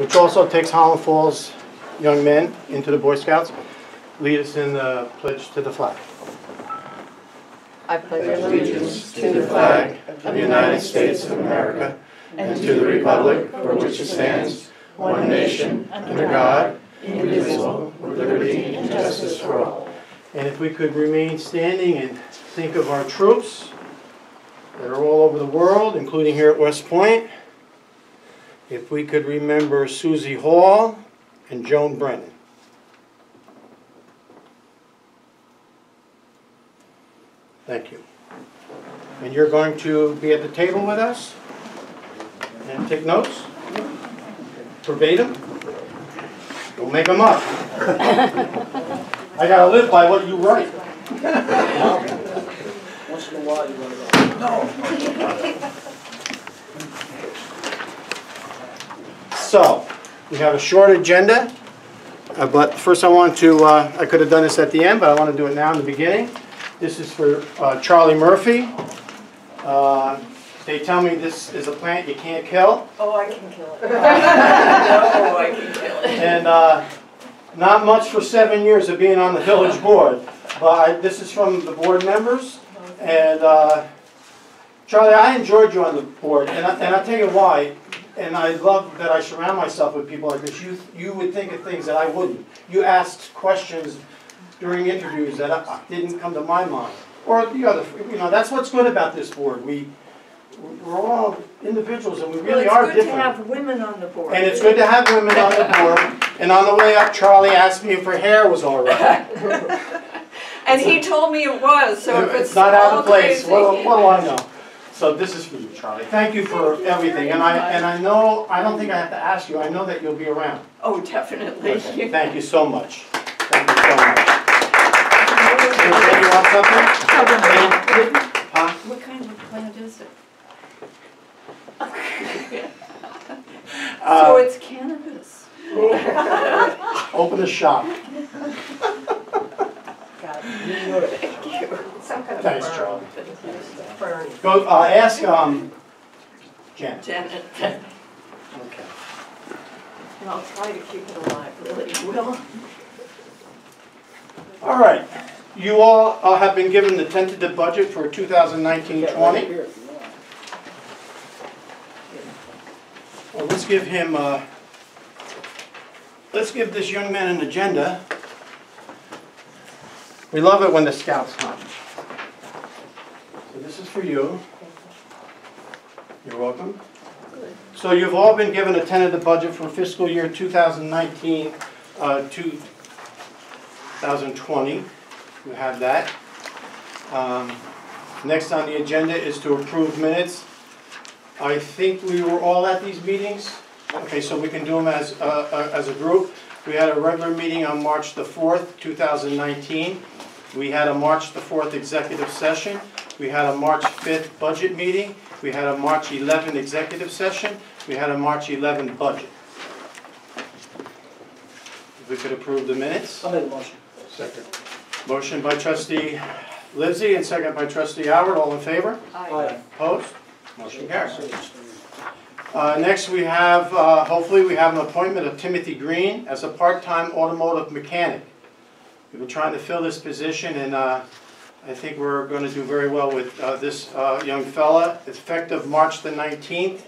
which also takes Holland Falls young men into the Boy Scouts. Lead us in the pledge to the flag. I pledge allegiance to the flag of the United States of America and to the republic for which it stands, one nation, under God, indivisible, with liberty and justice for all. And if we could remain standing and think of our troops that are all over the world, including here at West Point. If we could remember Susie Hall and Joan Brennan. Thank you. And you're going to be at the table with us and take notes? Verbatim? Don't make them up. I gotta live by what you write. Once in a while you want to go. No. So, we have a short agenda, but first I want to, I could have done this at the end, but I want to do it now in the beginning. This is for Charlie Murphy. They tell me this is a plant you can't kill. Oh, I can kill it. Oh, I can kill it. And not much for 7 years of being on the village board, but this is from the board members. And Charlie, I enjoyed you on the board, and I'll tell you why. And I love that I surround myself with people like this. You would think of things that I wouldn't. You asked questions during interviews that didn't come to my mind. Or the other, that's what's good about this board. We're all individuals, and we really are different. It's good to have women on the board. And it's good to have women on the board. And on the way up, Charlie asked me if her hair was all right. And he told me it was, so if it's not out of place. Crazy. What do I know? So this is for you, Charlie. Thank you for everything. And I know, I don't think I have to ask you. I know that you'll be around. Oh, definitely. Okay. Thank you so much. Thank you so much. You want something? Huh? What kind of plant is it? So it's cannabis. Open the shop. Thank you. Thanks, Charlie. Go ask Janet. Janet. Okay. And I'll try to keep it alive, really will. All right. You all have been given the tentative budget for 2019-20. Well, let's give him. Let's give this young man an agenda. We love it when the scouts come. So this is for you. You're welcome. So you've all been given a tentative budget for fiscal year 2019 2020. You have that. Next on the agenda is to approve minutes. I think we were all at these meetings. Okay, so we can do them as a group. We had a regular meeting on March the 4th, 2019. We had a March the 4th executive session. We had a March 5th budget meeting. We had a March 11th executive session. We had a March 11th budget. If we could approve the minutes. I'll make a motion. Second. Motion by Trustee Livesey and second by Trustee Howard. All in favor? Aye. Opposed? Motion carries. Next we have, hopefully we have an appointment of Timothy Green as a part-time automotive mechanic. We've been trying to fill this position, and I think we're going to do very well with this young fella. It's effective March the 19th,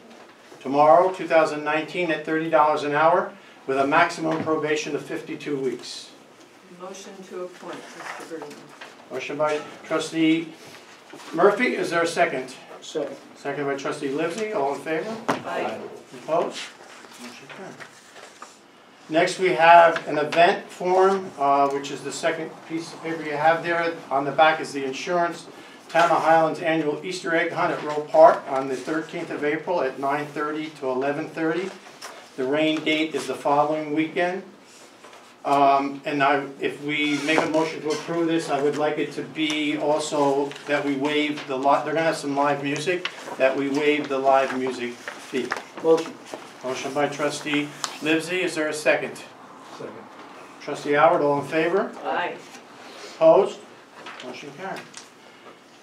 tomorrow, 2019, at $30 an hour, with a maximum probation of 52 weeks. Motion to appoint Mr. Green. Motion by Trustee Murphy. Is there a second? Second. Second by Trustee Livesey. All in favor? Aye. Opposed? Motion carried. Next we have an event form, which is the second piece of paper you have there. On the back is the insurance. Town of Highlands annual Easter egg hunt at Roe Park on the 13th of April at 9:30 to 11:30. The rain date is the following weekend. If we make a motion to approve this, I would like it to be also that we waive the they're going to have some live music, that we waive the live music fee. Motion. Motion by Trustee Livesey. Is there a second? Second. Trustee Howard, all in favor? Aye. Opposed? Motion carried.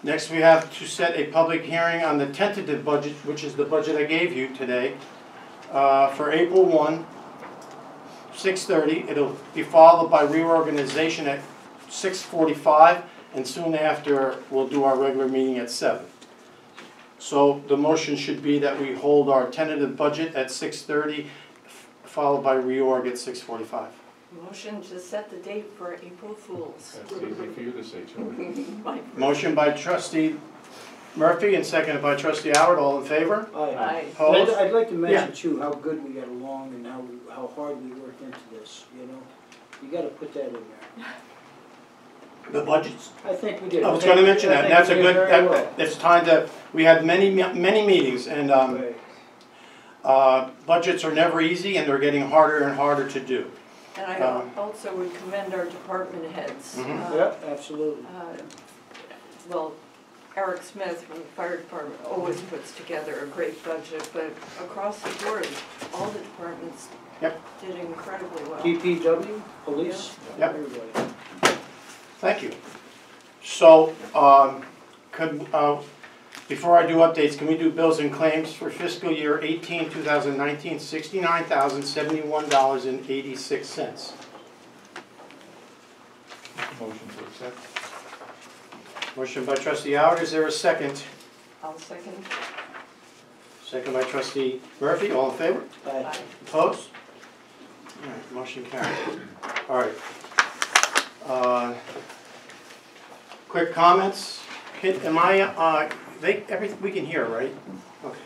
Next we have to set a public hearing on the tentative budget, which is the budget I gave you today, for April 1, 6:30. It'll be followed by reorganization at 6:45, and soon after, we'll do our regular meeting at 7. So the motion should be that we hold our tentative budget at 6:30, followed by reorg at 6:45. Motion to set the date for April Fools. That's easy for you to say, Charlie. Motion by trustee Murphy and seconded by trustee Howard. All in favor? Aye. Aye. Opposed? I'd like to mention too, how good we got along and how hard we worked into this, you know? You gotta put that in there. The budgets. I think we did. I was going to mention that. I That's a think we good, did very well. it's time to, we had many meetings, and Right. budgets are never easy, and they're getting harder and harder to do. And I also would commend our department heads. Mhm. Yeah, absolutely. Well, Eric Smith from the fire department always puts together a great budget, but across the board, all the departments Yep. did incredibly well. DPW, police, Yep. everybody. Thank you. So, before I do updates, can we do bills and claims for fiscal year 18, 2019, $69,071.86. Motion to accept. Motion by trustee Howard, is there a second? I'll second. Second by trustee Murphy, all in favor? Aye. Opposed? All right, motion carried. All right. Quick comments. Am I, we can hear, right? Okay.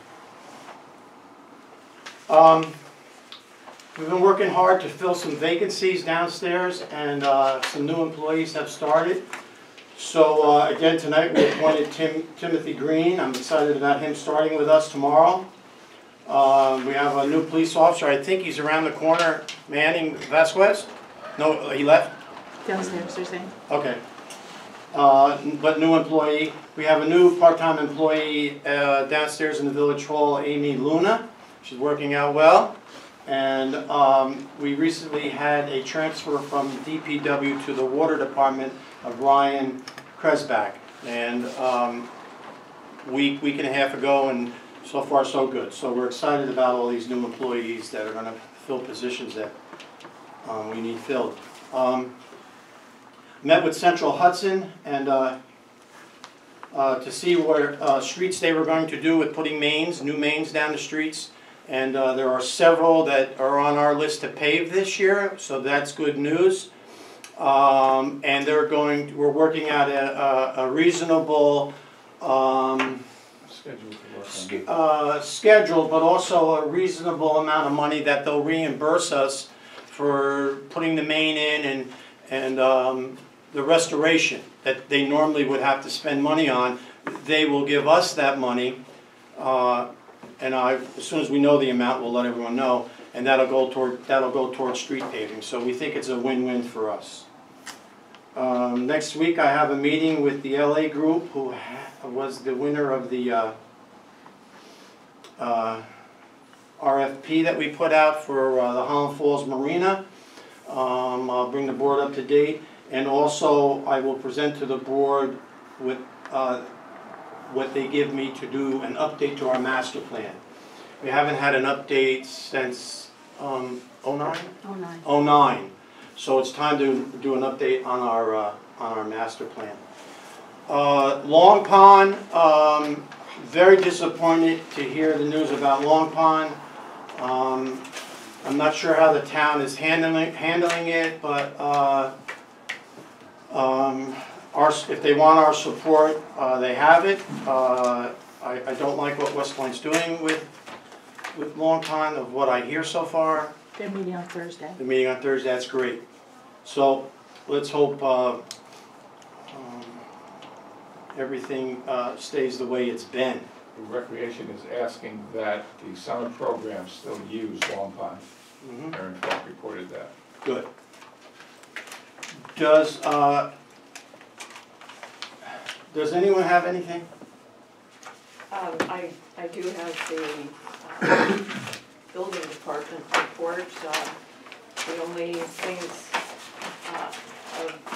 We've been working hard to fill some vacancies downstairs, and some new employees have started. So again, tonight we appointed Timothy Green. I'm excited about him starting with us tomorrow. We have a new police officer. I think he's around the corner, Manning Vasquez. No, he left? Downstairs, they're saying. Okay. But new employee. We have a new part-time employee downstairs in the Village Hall, Amy Luna. She's working out well. And we recently had a transfer from DPW to the Water Department of Ryan Kresbach. And week and a half ago, and so far so good. So we're excited about all these new employees that are going to fill positions that we need filled. Met with Central Hudson and to see what streets they were going to do with putting new mains down the streets. And there are several that are on our list to pave this year, so that's good news. And we're working at a reasonable schedule, but also a reasonable amount of money that they'll reimburse us for putting the main in and the restoration that they normally would have to spend money on. They will give us that money, and as soon as we know the amount, we'll let everyone know, and that'll go toward street paving. So we think it's a win-win for us. Next week I have a meeting with the LA group, who was the winner of the RFP that we put out for the Holland Falls Marina. I'll bring the board up to date, and also I will present to the board with what they give me to do an update to our master plan. We haven't had an update since 09? 09. 09. So it's time to do an update on our master plan. Long Pond, very disappointed to hear the news about Long Pond. I'm not sure how the town is handling it, but if they want our support, they have it. I don't like what West Point's doing with Long Pond, of what I hear so far. They're meeting on Thursday. The meeting on Thursday, that's great. So let's hope everything stays the way it's been. Recreation is asking that the summer program still use Long Pond. Aaron Falk reported that. Good. Does anyone have anything? I do have the building department report. The only things of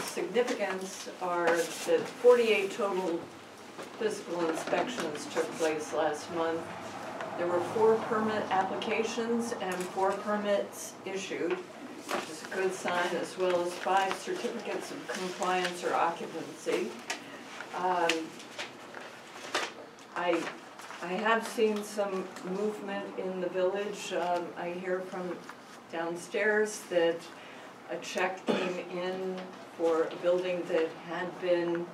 significance are that 48 total physical inspections took place last month. There were 4 permit applications and 4 permits issued, which is a good sign, as well as 5 certificates of compliance or occupancy. I have seen some movement in the village. I hear from downstairs that a check came in for a building that had been,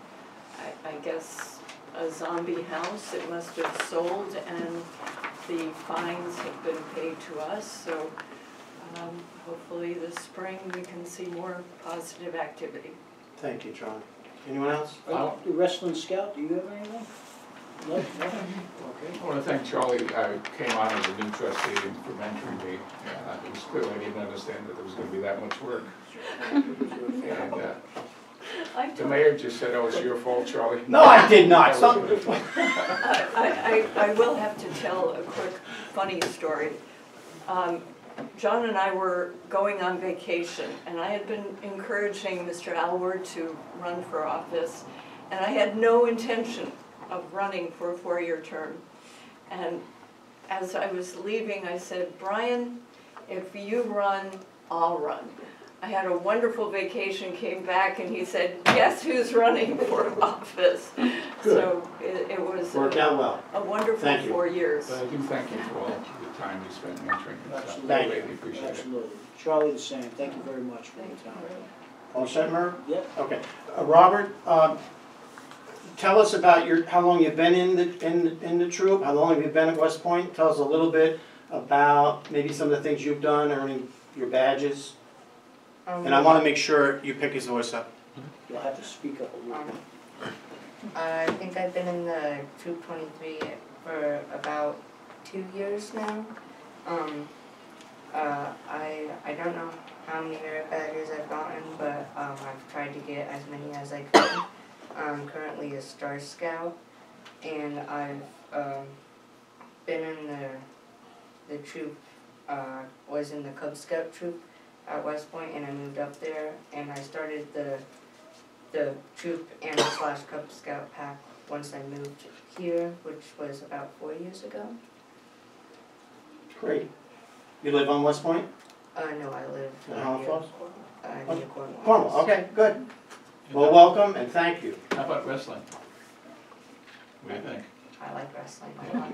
I guess, a zombie house. It must have sold, and the fines have been paid to us. So hopefully this spring we can see more positive activity. Thank you, John. Anyone else? The Wrestling Scout, do you have anything? No? Okay. I want to thank Charlie. I came on as a new trustee for mentoring me. It was clear I didn't understand that there was going to be that much work. And the mayor just said, "Oh, it's your fault, Charlie." No, I did not. I will have to tell a quick funny story. John and I were going on vacation, and I had been encouraging Mr. Alward to run for office, and I had no intention of running for a 4-year term. And as I was leaving, I said, "Brian, if you run, I'll run." I had a wonderful vacation, came back, and he said, "Guess who's running for office?" Good. So it was Worked out well. a wonderful Thank you. 4 years. But I do thank you for all the time you spent mentoring me. Absolutely. I greatly appreciate it. Absolutely. Charlie the same, thank you very much for your Thank you. time. All set, Merv? Yep. Okay. Robert, tell us about how long you've been in the troop. How long have you been at West Point? Tell us a little bit about maybe some of the things you've done, earning your badges. And I want to make sure you pick his voice up. You'll have to speak up a little bit. I think I've been in the Troop 23 for about 2 years now. I don't know how many merit badges I've gotten, but I've tried to get as many as I could. I'm currently a Star Scout, and I've been in the troop, was in the Cub Scout troop at West Point, and I moved up there, and I started the troop and / Cub Scout pack once I moved here, which was about 4 years ago. Great. You live on West Point? No, I live In Halifax? near Cornwall. Cornwall, okay, good. Well, welcome and thank you. How about wrestling? What do you think? I like wrestling a lot.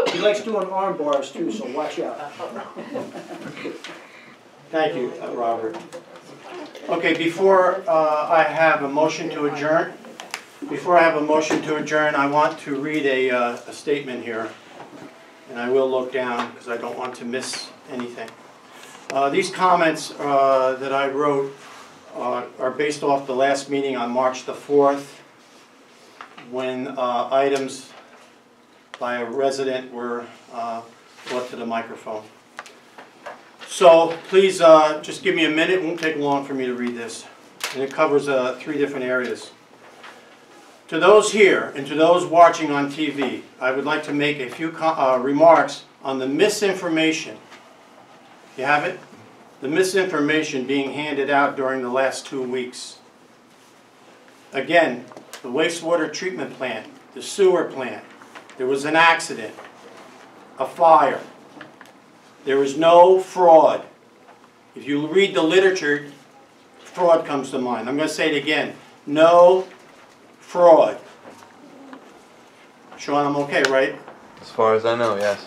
He likes doing arm bars too, so watch out. Thank you, Robert. Okay, before I have a motion to adjourn, I want to read a statement here. And I will look down because I don't want to miss anything. These comments that I wrote are based off the last meeting on March the 4th, when items by a resident were brought to the microphone. So please just give me a minute. It won't take long for me to read this. And it covers 3 different areas. To those here and to those watching on TV, I would like to make a few remarks on the misinformation. You have it? The misinformation being handed out during the last 2 weeks. Again, the wastewater treatment plant, the sewer plant, there was an accident, a fire. There was no fraud. If you read the literature, fraud comes to mind. I'm going to say it again. No fraud. Sean, I'm okay, right? As far as I know, yes.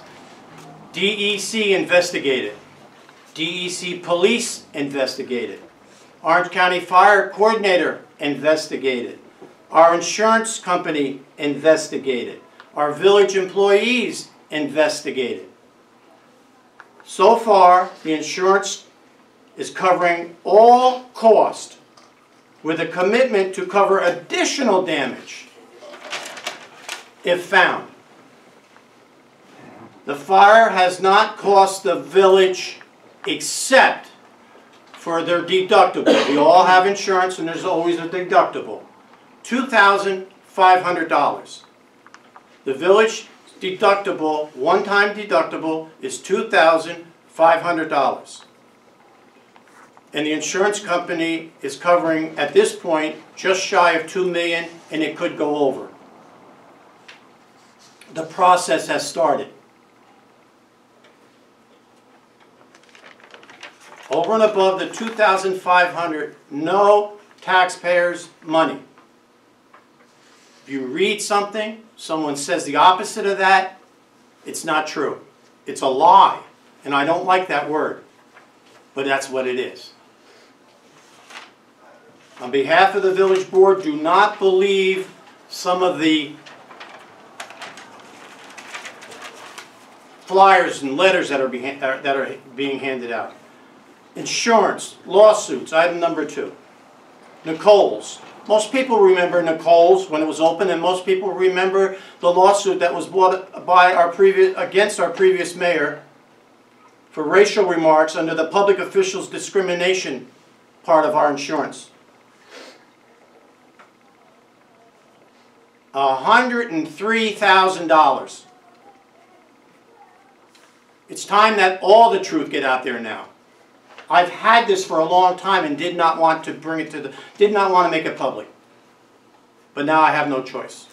DEC investigated. DEC police investigated. Orange County Fire Coordinator investigated. Our insurance company investigated. Our village employees investigated. So far, the insurance is covering all cost with a commitment to cover additional damage if found. The fire has not cost the village except for their deductible. We all have insurance and there's always a deductible. $2,500. The village deductible, one-time deductible, is $2,500. And the insurance company is covering, at this point, just shy of $2 million, and it could go over. the process has started. Over and above the $2,500, no taxpayers' money. If you read something, someone says the opposite of that, it's not true. It's a lie, and I don't like that word, but that's what it is. On behalf of the village board, do not believe some of the flyers and letters that are being handed out. Insurance, lawsuits, item number 2. Nichols. Most people remember Nichols when it was open, and most people remember the lawsuit that was brought by against our previous mayor for racial remarks under the public officials discrimination part of our insurance. $103,000. It's time that all the truth get out there now. I've had this for a long time and did not want to bring it to did not want to make it public. But now I have no choice.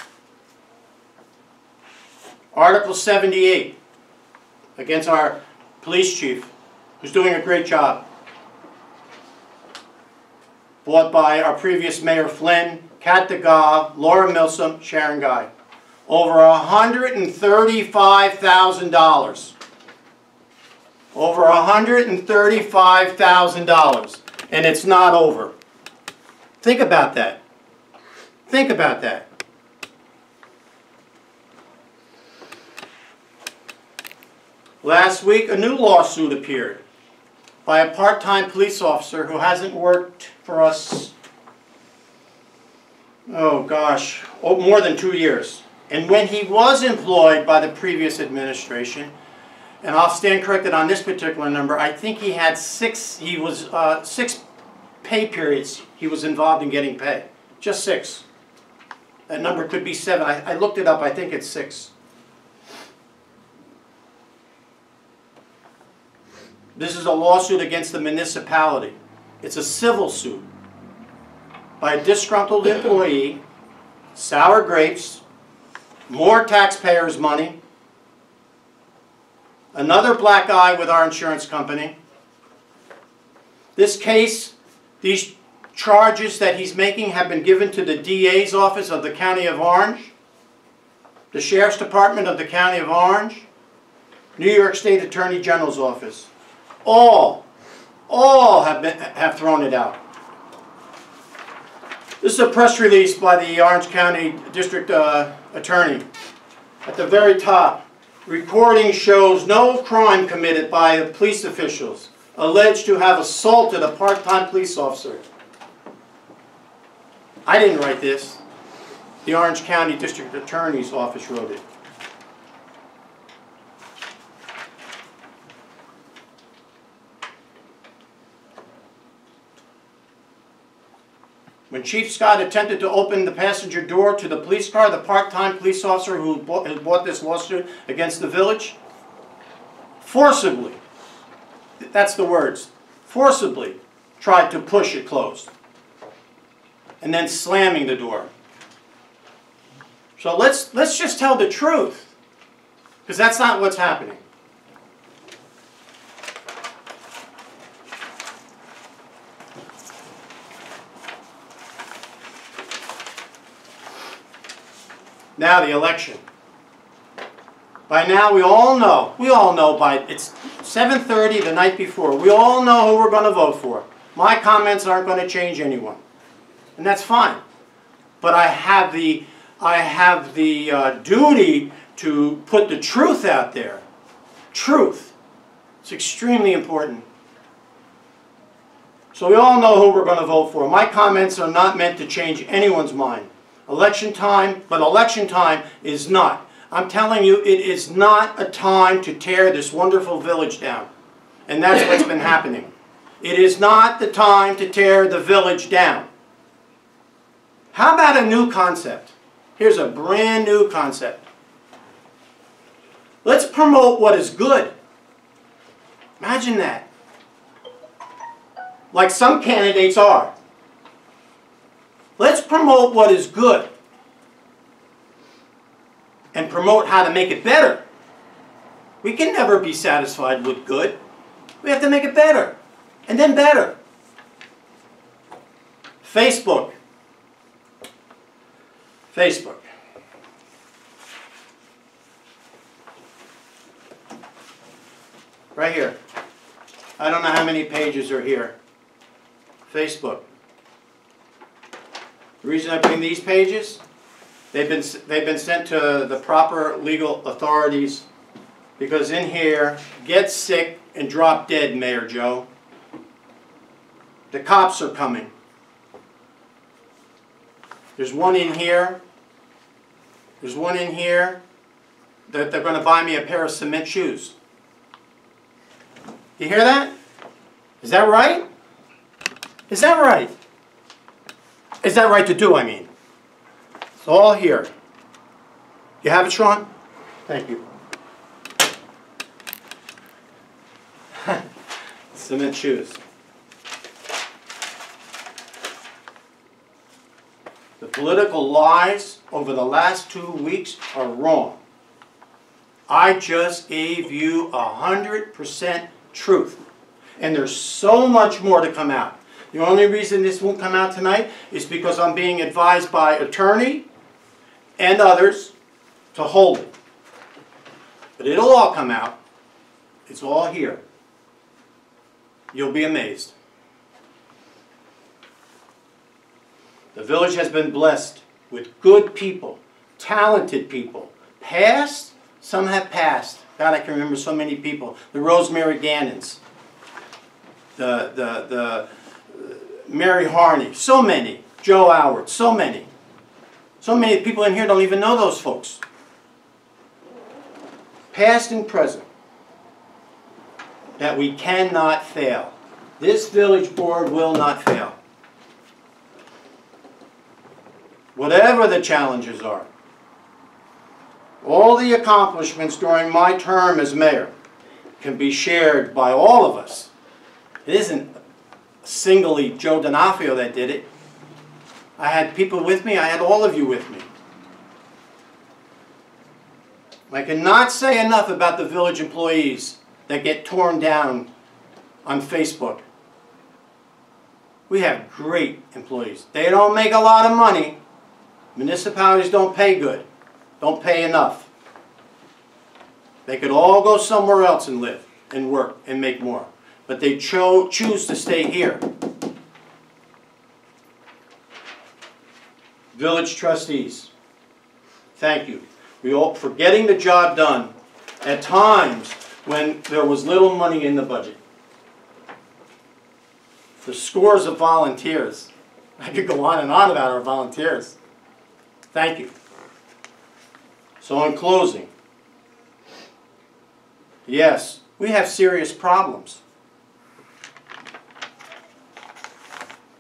Article 78 against our police chief, who's doing a great job. Bought by our previous Mayor Flynn, Kat DeGav, Laura Milsom, Sharon Guy. Over $135,000. Over $135,000. And it's not over. Think about that. Think about that. Last week, a new lawsuit appeared by a part-time police officer who hasn't worked for us, oh gosh, more than 2 years. And when he was employed by the previous administration, and I'll stand corrected on this particular number, I think he had 6 pay periods he was involved in getting pay. Just 6. That number could be 7. I looked it up, I think it's 6. This is a lawsuit against the municipality. It's a civil suit by a disgruntled employee, sour grapes, more taxpayers' money, another black eye with our insurance company. This case, these charges that he's making have been given to the DA's office of the County of Orange, the Sheriff's Department of the County of Orange, New York State Attorney General's office. All have thrown it out. This is a press release by the Orange County District Attorney. At the very top, recording shows no crime committed by the police officials alleged to have assaulted a part-time police officer. I didn't write this. The Orange County District Attorney's office wrote it. When Chief Scott attempted to open the passenger door to the police car, the part-time police officer who brought this lawsuit against the village, forcibly, that's the words, forcibly tried to push it closed. And then slamming the door. So let's just tell the truth, because that's not what's happening. Now the election. By now we all know by, it's 7:30 the night before, we all know who we're going to vote for. My comments aren't going to change anyone. And that's fine. But I have the duty to put the truth out there. Truth. It's extremely important. So we all know who we're going to vote for. My comments are not meant to change anyone's mind. Election time, but election time is not. I'm telling you, it is not a time to tear this wonderful village down. And that's what's been happening. It is not the time to tear the village down. How about a new concept? Here's a brand new concept. Let's promote what is good. Imagine that. Like some candidates are. Let's promote what is good. and promote how to make it better. We can never be satisfied with good. We have to make it better, and then better. Facebook. Facebook. Right here. I don't know how many pages are here. Facebook. The reason I bring these pages, they've been sent to the proper legal authorities because in here, get sick and drop dead, Mayor Joe. The cops are coming. There's one in here. There's one in here that they're going to buy me a pair of cement shoes. You hear that? Is that right? Is that right? Is that right to do, I mean? It's all here. You have it, Sean? Thank you. Cement shoes. The political lies over the last 2 weeks are wrong. I just gave you 100% truth. And there's so much more to come out. The only reason this won't come out tonight is because I'm being advised by attorney and others to hold it. But it'll all come out. It's all here. You'll be amazed. The village has been blessed with good people, talented people. Past, some have passed. God, I can remember so many people. The Rosemary Gannons, the Mary Harney, so many. Joe Howard, so many. So many people in here don't even know those folks. Past and present. That we cannot fail. This village board will not fail. Whatever the challenges are. All the accomplishments during my term as mayor can be shared by all of us. It isn't singly Joe D'Onofrio that did it. I had people with me. I had all of you with me. I cannot say enough about the village employees that get torn down on Facebook. We have great employees. They don't make a lot of money. Municipalities don't pay good. Don't pay enough. They could all go somewhere else and live and work and make more. But they choose to stay here. Village trustees, thank you. For getting the job done at times when there was little money in the budget. The scores of volunteers. I could go on and on about our volunteers. Thank you. So in closing, yes, we have serious problems.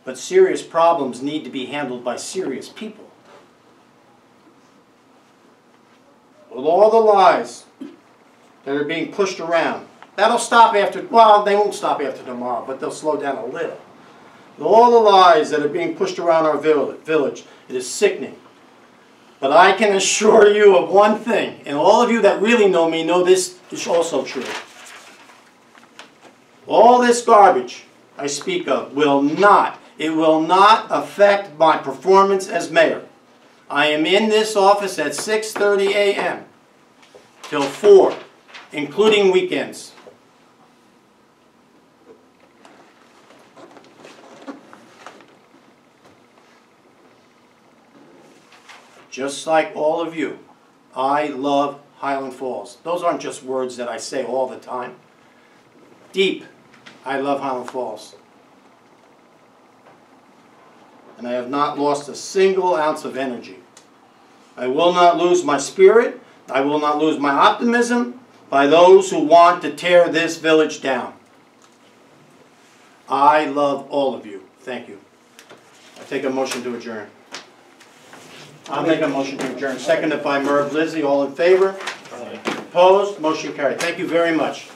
But serious problems need to be handled by serious people. With all the lies that are being pushed around, that'll stop after, well, they won't stop after tomorrow, but they'll slow down a little. With all the lies that are being pushed around our village, it is sickening. But I can assure you of one thing, and all of you that really know me know this is also true. All this garbage I speak of will not affect my performance as mayor. I am in this office at 6:30 a.m. till 4, including weekends. Just like all of you, I love Highland Falls. Those aren't just words that I say all the time. Deep, I love Highland Falls. And I have not lost a single ounce of energy. I will not lose my spirit. I will not lose my optimism by those who want to tear this village down. I love all of you. Thank you. I take a motion to adjourn. I'll make a motion to adjourn. Seconded by Merv Lizzie. All in favor? Opposed? Motion carried. Thank you very much.